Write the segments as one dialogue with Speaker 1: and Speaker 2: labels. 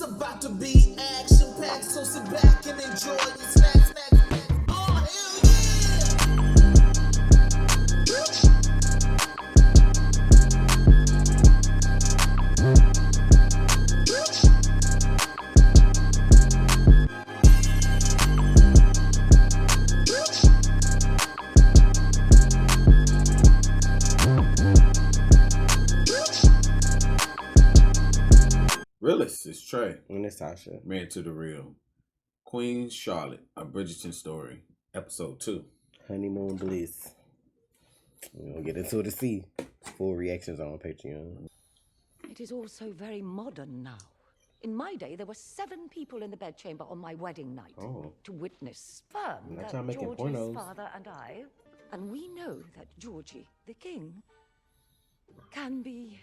Speaker 1: It's about to be action-packed, so sit back and enjoy the snacks. Oh, hell
Speaker 2: Willis is Trey.
Speaker 3: And it's Tasha.
Speaker 2: Married to the Real. Queen Charlotte, A Bridgerton Story, Episode 2.
Speaker 3: Honeymoon Bliss. We'll get into it to see. Full reactions on Patreon.
Speaker 4: It is all so very modern now. In my day, there were 7 people in the bedchamber on my wedding night to witness sperm
Speaker 3: Not
Speaker 4: that
Speaker 3: y'all making
Speaker 4: Georgie's
Speaker 3: pornos.
Speaker 4: father and I. And we know that Georgie, the king, can be...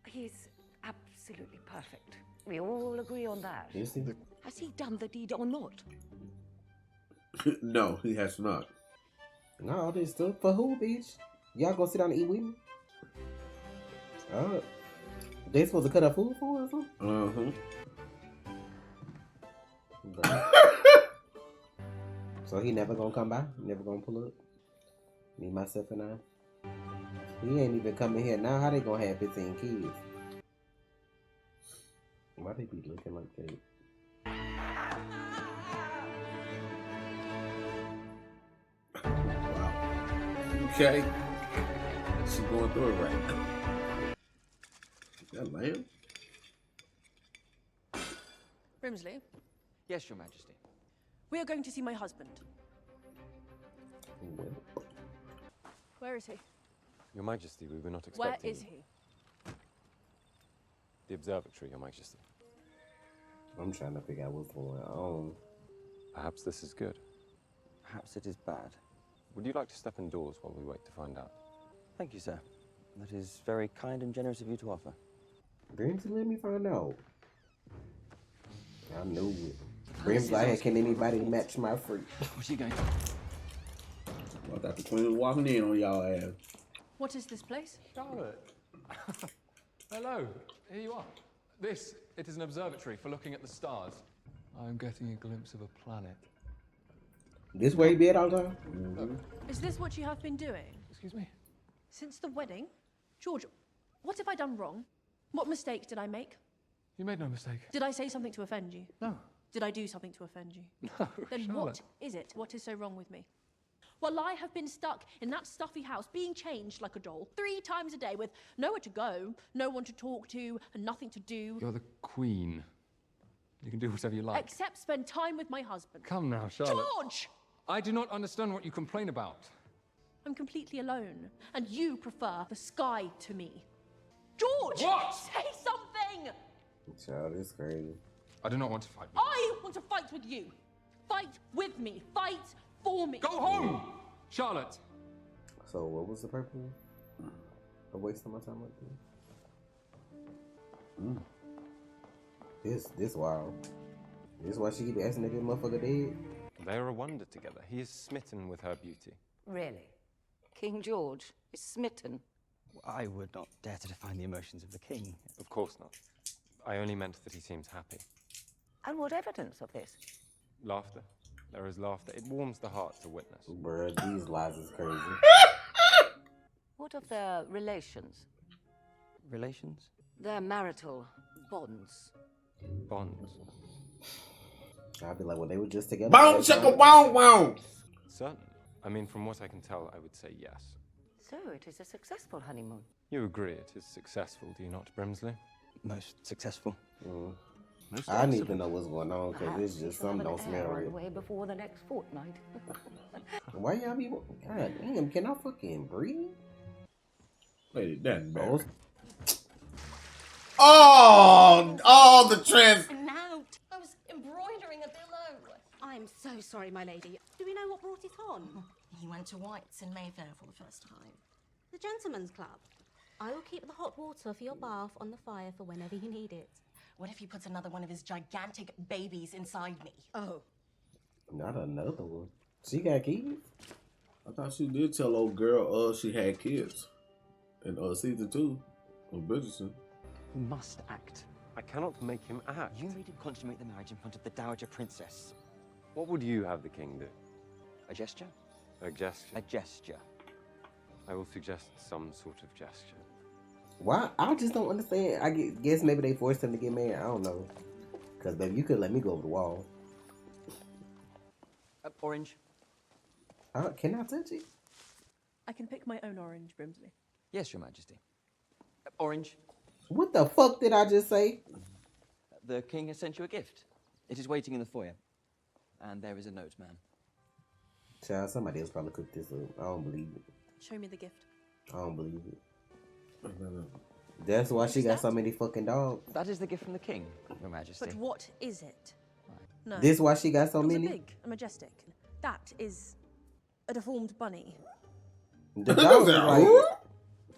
Speaker 4: He's absolutely perfect. We all agree on that.
Speaker 3: Is he?
Speaker 4: Has he done the deed or not?
Speaker 2: No, he has not.
Speaker 3: No, this stuff for who, bitch? Y'all gonna sit down and eat with me? They supposed to cut up food for us or something? So he never gonna come by? Never gonna pull up? Me, myself, and I? He ain't even coming here now. How they gonna have 15 kids? Why they be looking like that?
Speaker 2: Wow. Okay. She's going through it right now. That lamb?
Speaker 5: Brimsley,
Speaker 6: Yes, Your Majesty.
Speaker 5: we are going to see my husband. Where is he?
Speaker 6: Your Majesty, we were not
Speaker 5: Where
Speaker 6: expecting...
Speaker 5: is he?
Speaker 6: The observatory, Your Majesty.
Speaker 3: I'm trying to figure out what's going on.
Speaker 6: Perhaps this is good.
Speaker 7: Perhaps it is bad.
Speaker 6: Would you like to step indoors while we wait to find out?
Speaker 7: Thank you, sir. That is very kind and generous of you to offer.
Speaker 3: Brimsley, let me find out. I knew it. Brimsley, hey, can anybody match my freak?
Speaker 7: What are you going to...
Speaker 2: I thought the queen was walking in on y'all ass.
Speaker 5: What is this place?
Speaker 8: Charlotte. Hello, here you are. This, it is an observatory for looking at the stars. I'm getting a glimpse of a planet.
Speaker 3: This way you be at all the time?
Speaker 5: Is this what you have been doing?
Speaker 8: Excuse me?
Speaker 5: Since the wedding? George, what have I done wrong? What mistake did I make?
Speaker 8: You made no mistake.
Speaker 5: Did I say something to offend you?
Speaker 8: No.
Speaker 5: Did I do something to offend you?
Speaker 8: No,
Speaker 5: Then
Speaker 8: Charlotte.
Speaker 5: what is it? What is so wrong with me? Well, I have been stuck in that stuffy house, being changed like a doll, 3 times a day with nowhere to go, no one to talk to, and nothing to do.
Speaker 8: You're the queen. You can do whatever you like.
Speaker 5: Except spend time with my husband.
Speaker 8: Come now, Charlotte.
Speaker 5: George!
Speaker 8: I do not understand what you complain about.
Speaker 5: I'm completely alone, and you prefer the sky to me. George!
Speaker 8: What?
Speaker 5: Say something!
Speaker 3: Child, it's crazy.
Speaker 8: I do not want to fight.
Speaker 5: I want to fight with you. Fight with me. Fight for me.
Speaker 8: Go home! Charlotte!
Speaker 3: So what was the purpose of wasting my time like this? This wild. This why she keep asking if this motherfucker dead?
Speaker 6: They are a wonder together. He is smitten with her beauty.
Speaker 4: Really? King George is smitten?
Speaker 7: I would not dare to define the emotions of the king.
Speaker 6: Of course not. I only meant that he seems happy.
Speaker 4: And what evidence of this?
Speaker 6: Laughter. There is laughter. It warms the heart to witness.
Speaker 3: Bruh, these lies is crazy.
Speaker 4: What of their relations?
Speaker 7: Relations?
Speaker 4: Their marital bonds?
Speaker 6: Bonds.
Speaker 3: I'd be like, well, they were just together.
Speaker 2: Boom, chicka, wow, wow.
Speaker 6: Certain. I mean, from what I can tell, I would say yes.
Speaker 4: So it is a successful honeymoon.
Speaker 6: You agree it is successful, do you not, Brimsley?
Speaker 7: Most successful.
Speaker 3: I need to know what's going on because it's just
Speaker 4: Perhaps
Speaker 3: something
Speaker 4: you
Speaker 3: don't
Speaker 4: shall have an
Speaker 3: smell
Speaker 4: heir
Speaker 3: right.
Speaker 4: on the way before the next fortnight.
Speaker 3: Why y'all be? God damn, can I fucking breathe?
Speaker 2: Lady Danbury.
Speaker 1: Oh, the trans.
Speaker 9: And now I was embroidering a pillow. I'm so sorry, my lady. Do we know what brought it on?
Speaker 10: He went to White's in Mayfair for the first time.
Speaker 9: The gentleman's club. I will keep the hot water for your bath on the fire for whenever you need it.
Speaker 10: What if he puts another one of his gigantic babies inside me?
Speaker 9: Oh.
Speaker 3: Not another one. She got kids?
Speaker 2: I thought she did tell old girl she had kids in season 2 of Bridgerton.
Speaker 7: We must act
Speaker 6: I cannot make him act.
Speaker 7: You made him consummate the marriage in front of the Dowager Princess.
Speaker 6: What would you have the king do?
Speaker 7: A gesture?
Speaker 6: A gesture.
Speaker 7: A gesture.
Speaker 6: I will suggest some sort of gesture.
Speaker 3: Why? I just don't understand. I guess maybe they forced him to get married. I don't know. Because, baby, you could let me go over the wall.
Speaker 7: Orange.
Speaker 3: Can I touch it?
Speaker 5: I can pick my own orange, Brimsley.
Speaker 7: Yes, Your Majesty. Orange.
Speaker 3: What the fuck did I just say?
Speaker 7: The king has sent you a gift. It is waiting in the foyer. And there is a note, ma'am.
Speaker 3: Child, somebody else probably cooked this up. I don't believe it.
Speaker 5: Show me the gift.
Speaker 3: I don't believe it. That's why she got so many fucking dogs.
Speaker 7: That is the gift from the king, Your Majesty.
Speaker 5: But what is it? No.
Speaker 3: This why she got so
Speaker 5: Dogs
Speaker 3: many?
Speaker 5: are big and majestic. That is a deformed bunny.
Speaker 3: The dogs are right.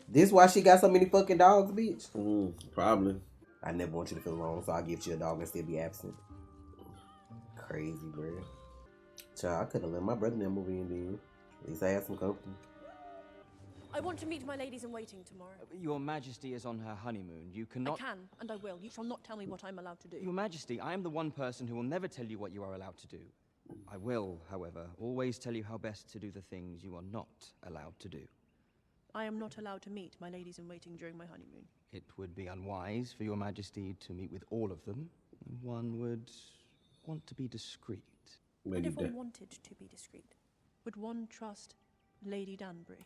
Speaker 3: This why she got so many fucking dogs, bitch?
Speaker 2: Probably.
Speaker 3: I never want you to feel alone, so I'll give you a dog and still be absent. Crazy, bro. Child, I could have let my brother in that movie in then. At least I had some company.
Speaker 5: I want to meet my ladies in waiting tomorrow.
Speaker 7: Your Majesty is on her honeymoon. You cannot...
Speaker 5: I can, and I will. You shall not tell me what I'm allowed to do.
Speaker 7: Your Majesty, I am the one person who will never tell you what you are allowed to do. I will, however, always tell you how best to do the things you are not allowed to do.
Speaker 5: I am not allowed to meet my ladies in waiting during my honeymoon.
Speaker 7: It would be unwise for Your Majesty to meet with all of them. One would want to be discreet.
Speaker 5: And if one wanted to be discreet, would one trust Lady Danbury?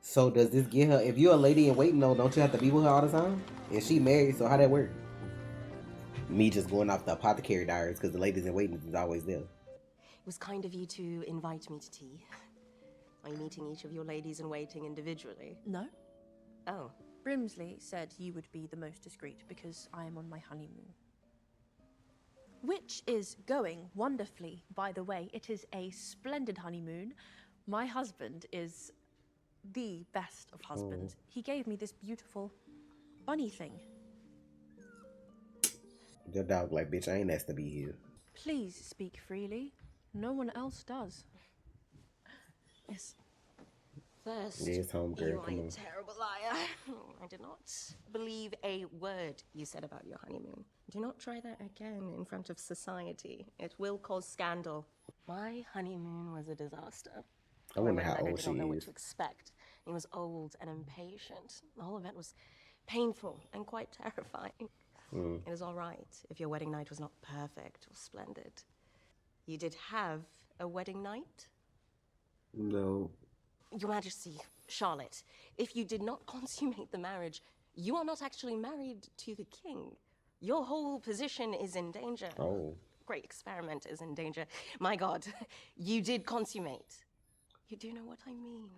Speaker 3: So does this get her, if you're a lady in waiting though, don't you have to be with her all the time? And she married, so how that work? Me just going off the apothecary diaries because the ladies in waiting is always there.
Speaker 10: It was kind of you to invite me to tea. Are you meeting each of your ladies in waiting individually?
Speaker 5: No.
Speaker 10: Oh.
Speaker 5: Brimsley said you would be the most discreet because I am on my honeymoon. Which is going wonderfully, by the way. It is a splendid honeymoon. My husband is the best of husbands. He gave me this beautiful bunny thing.
Speaker 3: The dog like, bitch, I ain't asked to be here.
Speaker 5: Please speak freely. No one else does. Yes.
Speaker 10: First,
Speaker 3: Yes, home girl,
Speaker 10: you are
Speaker 3: come
Speaker 10: a
Speaker 3: on.
Speaker 10: terrible liar. I did not believe a word you said about your honeymoon. Do not try that again in front of society. It will cause scandal. My honeymoon was a disaster.
Speaker 3: I wonder
Speaker 10: went
Speaker 3: how
Speaker 10: and I
Speaker 3: old
Speaker 10: did
Speaker 3: she
Speaker 10: not know what
Speaker 3: is.
Speaker 10: to expect. He was old and impatient. The whole event was painful and quite terrifying. It was all right if your wedding night was not perfect or splendid. You did have a wedding night?
Speaker 3: No.
Speaker 10: Your Majesty, Charlotte, if you did not consummate the marriage, you are not actually married to the king. Your whole position is in danger.
Speaker 3: Oh.
Speaker 10: Great experiment is in danger. My God, you did consummate. You do know what I mean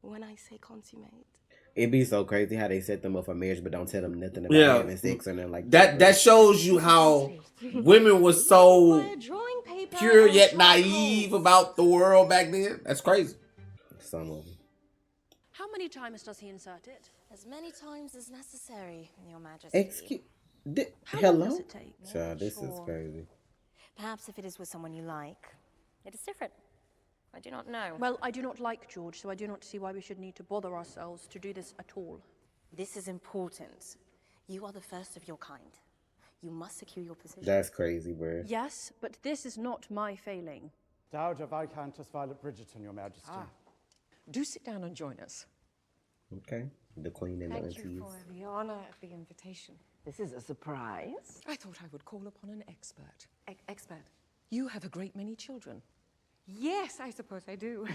Speaker 10: when I say consummate.
Speaker 3: It'd be so crazy how they set them up for marriage but don't tell them nothing about having sex or nothing like that.
Speaker 2: That shows you how women were so pure yet naive about the world back then. That's crazy.
Speaker 3: Some of them.
Speaker 5: How many times does he insert it?
Speaker 10: As many times as necessary, Your Majesty.
Speaker 3: Excuse...
Speaker 5: How
Speaker 3: hello?
Speaker 5: long does it take?
Speaker 3: Child, this is crazy.
Speaker 10: Perhaps if it is with someone you like, it is different. I do not know.
Speaker 5: Well, I do not like George, so I do not see why we should need to bother ourselves to do this at all.
Speaker 10: This is important. You are the first of your kind. You must secure your position.
Speaker 3: That's crazy, bro.
Speaker 5: Yes, but this is not my failing.
Speaker 11: Dowager Viscountess Violet Bridgerton, Your Majesty.
Speaker 12: Do sit down and join us.
Speaker 3: Okay. The queen and the
Speaker 12: Thank you
Speaker 3: aunties.
Speaker 12: for the honor of the invitation. This is a surprise. I thought I would call upon an expert. Expert? You have a great many children. Yes, I suppose I do.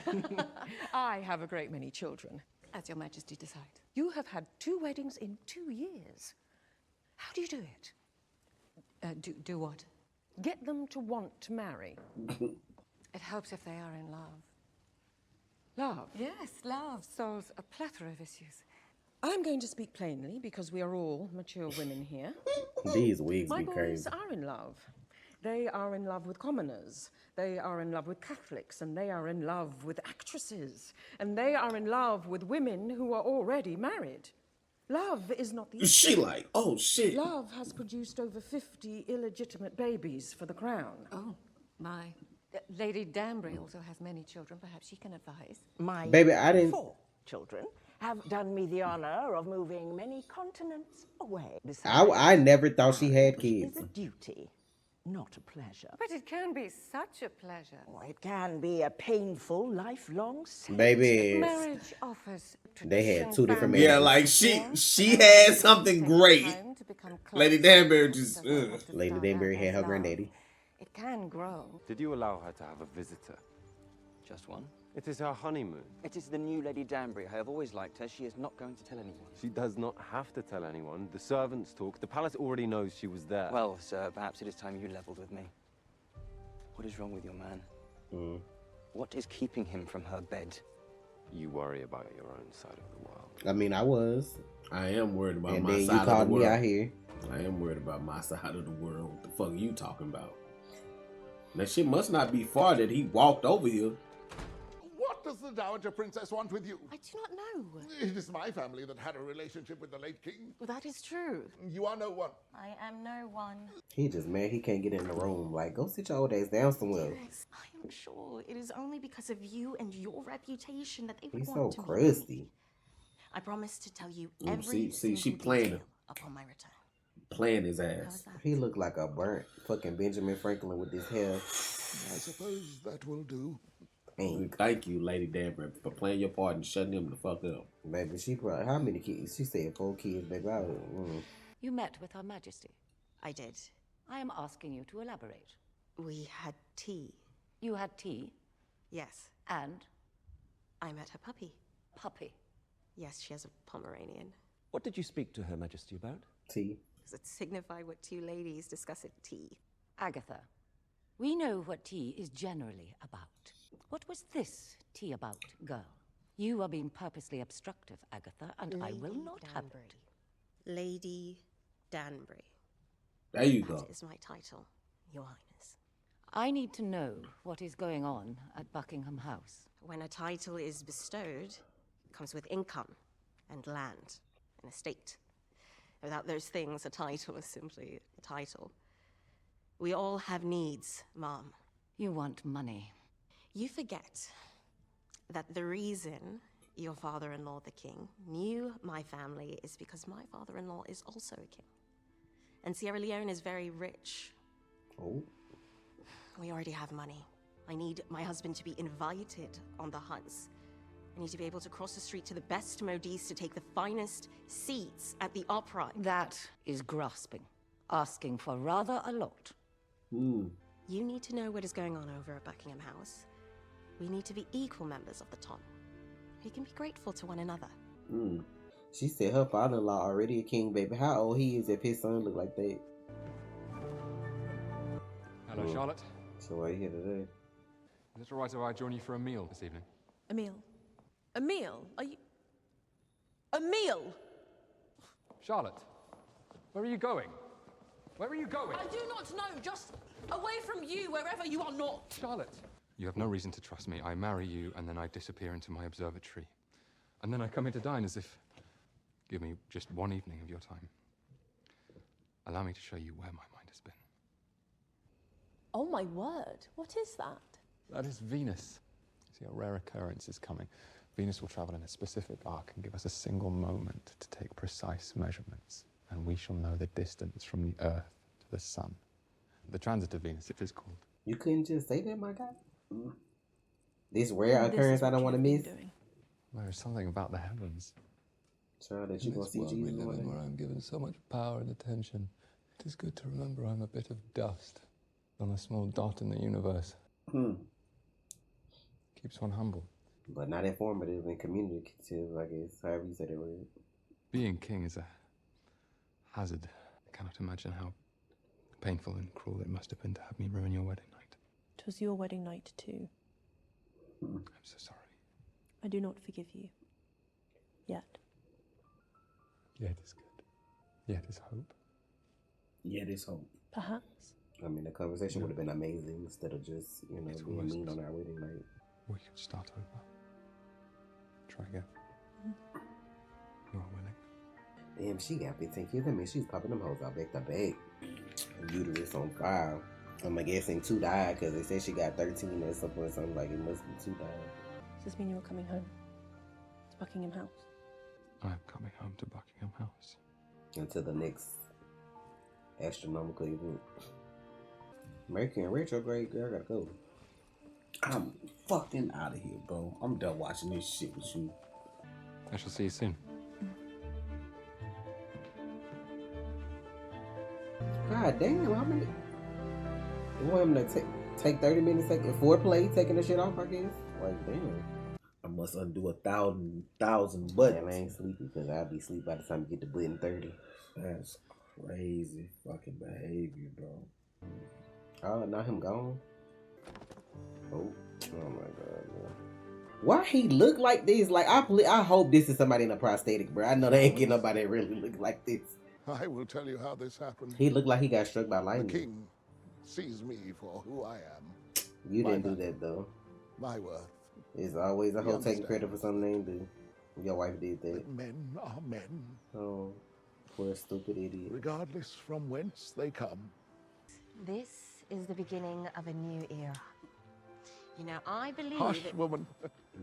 Speaker 12: I have a great many children, as Your Majesty decide. You have had 2 weddings in 2 years. How do you do it? Do what? Get them to want to marry. It helps if they are in love. Love? Yes, love solves a plethora of issues. I'm going to speak plainly because we are all mature women here.
Speaker 3: These wigs
Speaker 12: My
Speaker 3: be
Speaker 12: boys
Speaker 3: crazy.
Speaker 12: are in love. They are in love with commoners. They are in love with Catholics, and they are in love with actresses, and they are in love with women who are already married. Love is not the
Speaker 2: She
Speaker 12: issue.
Speaker 2: like, oh shit.
Speaker 12: Love has produced over 50 illegitimate babies for the crown.
Speaker 4: Oh, my. Lady Danbury also has many children. Perhaps she can advise.
Speaker 10: My
Speaker 3: Baby, I didn't...
Speaker 12: 4 children.
Speaker 13: have done me the honor of moving many continents away.
Speaker 3: I never thought she had kids.
Speaker 13: It's a duty, not a pleasure.
Speaker 12: But it can be such a pleasure.
Speaker 13: Oh, it can be a painful, lifelong sentence.
Speaker 3: Baby,
Speaker 12: Marriage offers
Speaker 3: they had 2 different marriages.
Speaker 2: Yeah, like she had something great. Lady Danbury just.
Speaker 3: Lady Danbury had her granddaddy.
Speaker 12: It can grow.
Speaker 6: Did you allow her to have a visitor?
Speaker 7: Just one?
Speaker 6: It is her honeymoon.
Speaker 7: It is the new Lady Danbury. I have always liked her. She is not going to tell anyone.
Speaker 6: She does not have to tell anyone. The servants talk. The palace already knows she was there.
Speaker 7: Well, sir, perhaps it is time you leveled with me. What is wrong with your man? What is keeping him from her bed?
Speaker 6: You worry about your own side of the world.
Speaker 3: I mean, I was.
Speaker 2: I am worried about
Speaker 3: and
Speaker 2: my
Speaker 3: then
Speaker 2: side
Speaker 3: you
Speaker 2: of the
Speaker 3: called
Speaker 2: world.
Speaker 3: me out here.
Speaker 2: I am worried about my side of the world. What the fuck are you talking about? That shit must not be far that he walked over here.
Speaker 14: What does the Dowager Princess want with you?
Speaker 9: I do not know.
Speaker 14: It is my family that had a relationship with the late king.
Speaker 9: Well, that is true.
Speaker 14: You are no one.
Speaker 9: I am no one.
Speaker 3: He just mad he can't get in the room. Like, go sit your old ass down somewhere.
Speaker 9: Yes, I am sure it is only because of you and your reputation that they would
Speaker 3: He's
Speaker 9: want
Speaker 3: so
Speaker 9: to
Speaker 3: crusty.
Speaker 9: I promise to tell you
Speaker 2: See,
Speaker 9: every
Speaker 2: she
Speaker 9: single
Speaker 2: playing
Speaker 9: detail
Speaker 2: him.
Speaker 9: upon my return.
Speaker 2: Playing his ass.
Speaker 3: He looked like a burnt fucking Benjamin Franklin with his hair.
Speaker 14: I suppose that will do.
Speaker 2: Thank you, Lady Danbury, for playing your part and shutting him the fuck up.
Speaker 3: Baby, she brought how many kids? She said 4 kids, baby.
Speaker 4: You met with Her Majesty.
Speaker 9: I did.
Speaker 4: I am asking you to elaborate.
Speaker 9: We had tea.
Speaker 4: You had tea?
Speaker 9: Yes.
Speaker 4: And?
Speaker 9: I met her puppy.
Speaker 4: Puppy?
Speaker 9: Yes, she has a Pomeranian.
Speaker 15: What did you speak to Her Majesty about?
Speaker 3: Tea.
Speaker 9: Does it signify what 2 ladies discuss at tea?
Speaker 4: Agatha, we know what tea is generally about. What was this tea about, girl? You are being purposely obstructive, Agatha, and I will not have it.
Speaker 9: Lady Danbury.
Speaker 2: There you go.
Speaker 9: That is my title, Your Highness.
Speaker 4: I need to know what is going on at Buckingham House.
Speaker 9: When a title is bestowed, it comes with income and land, an estate. Without those things, a title is simply a title. We all have needs, Mom.
Speaker 4: You want money.
Speaker 9: You forget that the reason your father-in-law, the king, knew my family is because my father-in-law is also a king. And Sierra Leone is very rich.
Speaker 3: Oh.
Speaker 9: We already have money. I need my husband to be invited on the hunts. I need to be able to cross the street to the best modiste to take the finest seats at the opera.
Speaker 4: That is grasping. Asking for rather a lot.
Speaker 9: You need to know what is going on over at Buckingham House. We need to be equal members of the Tom. We can be grateful to one another.
Speaker 3: She said her father-in-law already a king, baby. How old he is if his son look like that?
Speaker 8: Hello, Charlotte.
Speaker 3: So why you here today?
Speaker 8: Is it all right if I join you for a meal this evening?
Speaker 5: A meal? A meal? Are you... A meal?
Speaker 8: Charlotte, where are you going? Where are you going?
Speaker 5: I do not know. Just away from you, wherever you are not.
Speaker 8: Charlotte. You have no reason to trust me. I marry you, and then I disappear into my observatory. And then I come here to dine as if... Give me just one evening of your time. Allow me to show you where my mind has been.
Speaker 5: Oh, my word. What is that?
Speaker 8: That is Venus. See, a rare occurrence is coming. Venus will travel in a specific arc and give us a single moment to take precise measurements, and we shall know the distance from the Earth to the Sun. The transit of Venus, it is called.
Speaker 3: You couldn't just say that, my guy? This rare occurrence I don't want to miss.
Speaker 8: There is something about the heavens.
Speaker 3: Child, that you gonna see Jesus one day.
Speaker 8: Where I'm given so much power and attention. It is good to remember I'm a bit of dust on a small dot in the universe. Keeps one humble.
Speaker 3: But not informative and communicative, I guess, however you said it word.
Speaker 8: Being king is a hazard. I cannot imagine how painful and cruel it must have been to have me ruin your wedding night.
Speaker 5: It was your wedding night, too.
Speaker 8: I'm so sorry.
Speaker 5: I do not forgive you. Yet.
Speaker 8: Yet is good. Yet is hope.
Speaker 2: Yet is hope.
Speaker 5: Perhaps.
Speaker 3: I mean, the conversation would have been amazing instead of just, you know, being mean on our wedding night.
Speaker 8: We could start over. Try again. You are willing?
Speaker 3: Damn, she got 15 kids. I mean, she's popping them hoes out back to back. Uterus on fire. I'm guessing 2 died because they said she got 13 or something. So I'm like, it must be 2 died.
Speaker 5: Does this mean you're coming home? To Buckingham House?
Speaker 8: I'm coming home to Buckingham House.
Speaker 3: Until the next astronomical event. Mercury in retrograde, girl, I gotta go.
Speaker 2: I'm fucking out of here, bro. I'm done watching this shit with you.
Speaker 8: I shall see you soon.
Speaker 3: God damn, how many? You want him to take 30 minutes, foreplay, taking the shit off, I guess? Like, damn.
Speaker 2: I must undo 1,000 buttons.
Speaker 3: Man, I ain't sleepy because I'll be asleep by the time you get to button 30.
Speaker 2: That's crazy fucking behavior, bro.
Speaker 3: Oh, now him gone? Oh my god, man. Why he look like this? Like, I hope this is somebody in a prosthetic, bro. I know they ain't getting nobody that really look like this.
Speaker 14: I will tell you how this happened.
Speaker 3: He looked like he got struck by
Speaker 14: The
Speaker 3: lightning.
Speaker 14: king sees me for who I am.
Speaker 3: You didn't do that, though.
Speaker 14: My worth.
Speaker 3: It's always a
Speaker 14: He
Speaker 3: hoe taking
Speaker 14: understands.
Speaker 3: credit for something they didn't do. Your wife did that.
Speaker 14: But men are men.
Speaker 3: Oh, poor stupid idiot.
Speaker 14: Regardless from whence they come.
Speaker 10: This is the beginning of a new era. You know, I believe
Speaker 14: Hush,
Speaker 10: that...
Speaker 14: woman.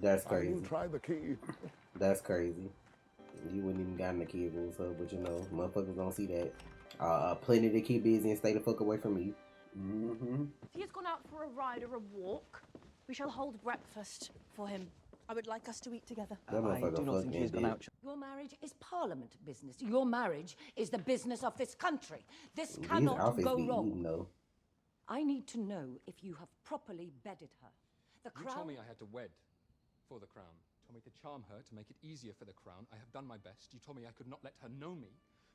Speaker 3: That's
Speaker 14: I
Speaker 3: crazy.
Speaker 14: will try the key.
Speaker 3: That's crazy. You wouldn't even gotten the kid rules, so, but you know, motherfuckers don't see that. Plenty to keep busy and stay the fuck away from me.
Speaker 5: If he has gone out for a ride or a walk, we shall hold breakfast for him. I would like us to eat together.
Speaker 7: I do not think he's gone out.
Speaker 4: Your marriage is Parliament business. Your marriage is the business of this country. This cannot go wrong. I need to know if you have properly bedded her. The
Speaker 8: You
Speaker 4: crown...
Speaker 8: told me I had to wed for the crown. You told me to charm her to make it easier for the crown. I have done my best. You told me I could not let her know me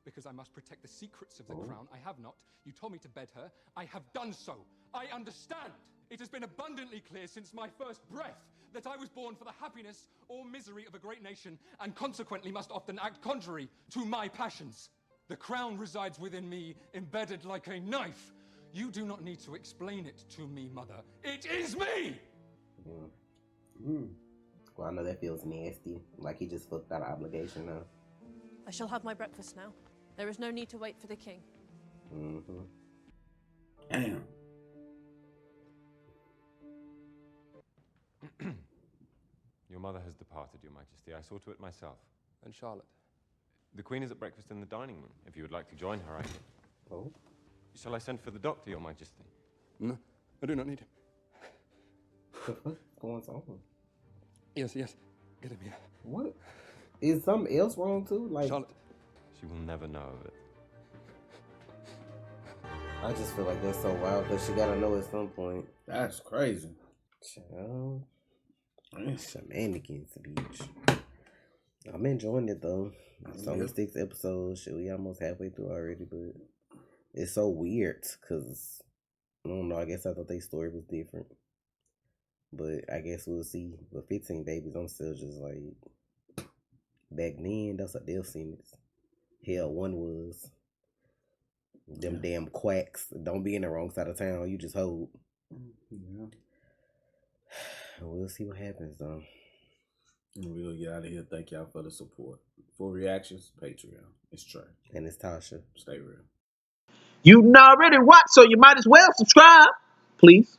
Speaker 8: because I must protect the secrets of the crown. I have not. You told me to bed her. I have done so. I understand. It has been abundantly clear since my first breath that I was born for the happiness or misery of a great nation and consequently must often act contrary to my passions. The crown resides within me, embedded like a knife. You do not need to explain it to me, mother. It is me!
Speaker 3: Well, I know that feels nasty. Like he just fucked out of obligation now.
Speaker 5: I shall have my breakfast now. There is no need to wait for the king.
Speaker 2: Damn.
Speaker 6: Your mother has departed, Your Majesty. I saw to it myself.
Speaker 8: And Charlotte?
Speaker 6: The Queen is at breakfast in the dining room. If you would like to join her, I can.
Speaker 3: Oh?
Speaker 6: Shall I send for the doctor, Your Majesty?
Speaker 8: No, I do not need him.
Speaker 3: What the fuck is going on?
Speaker 8: Yes, get him here.
Speaker 3: What? Is something else wrong too? Like
Speaker 8: Charlotte.
Speaker 6: She will never know of it.
Speaker 3: I just feel like that's so wild because she gotta know at some point.
Speaker 2: That's crazy.
Speaker 3: Child. Shenanigans, bitch. I'm enjoying it though. It's only 6 episodes. Shit, we almost halfway through already, but it's so weird because I don't know. I guess I thought their story was different, but I guess we'll see. But 15 babies, I'm still just like back then. That's a death sentence. Hell, one was them damn quacks. Don't be in the wrong side of town. You just hold.
Speaker 2: Yeah.
Speaker 3: We'll see what happens though.
Speaker 2: We'll get out of here. Thank y'all for the support. For reactions, Patreon. It's Trey.
Speaker 3: And it's Tasha.
Speaker 2: Stay real.
Speaker 16: You already watched, so you might as well subscribe, please.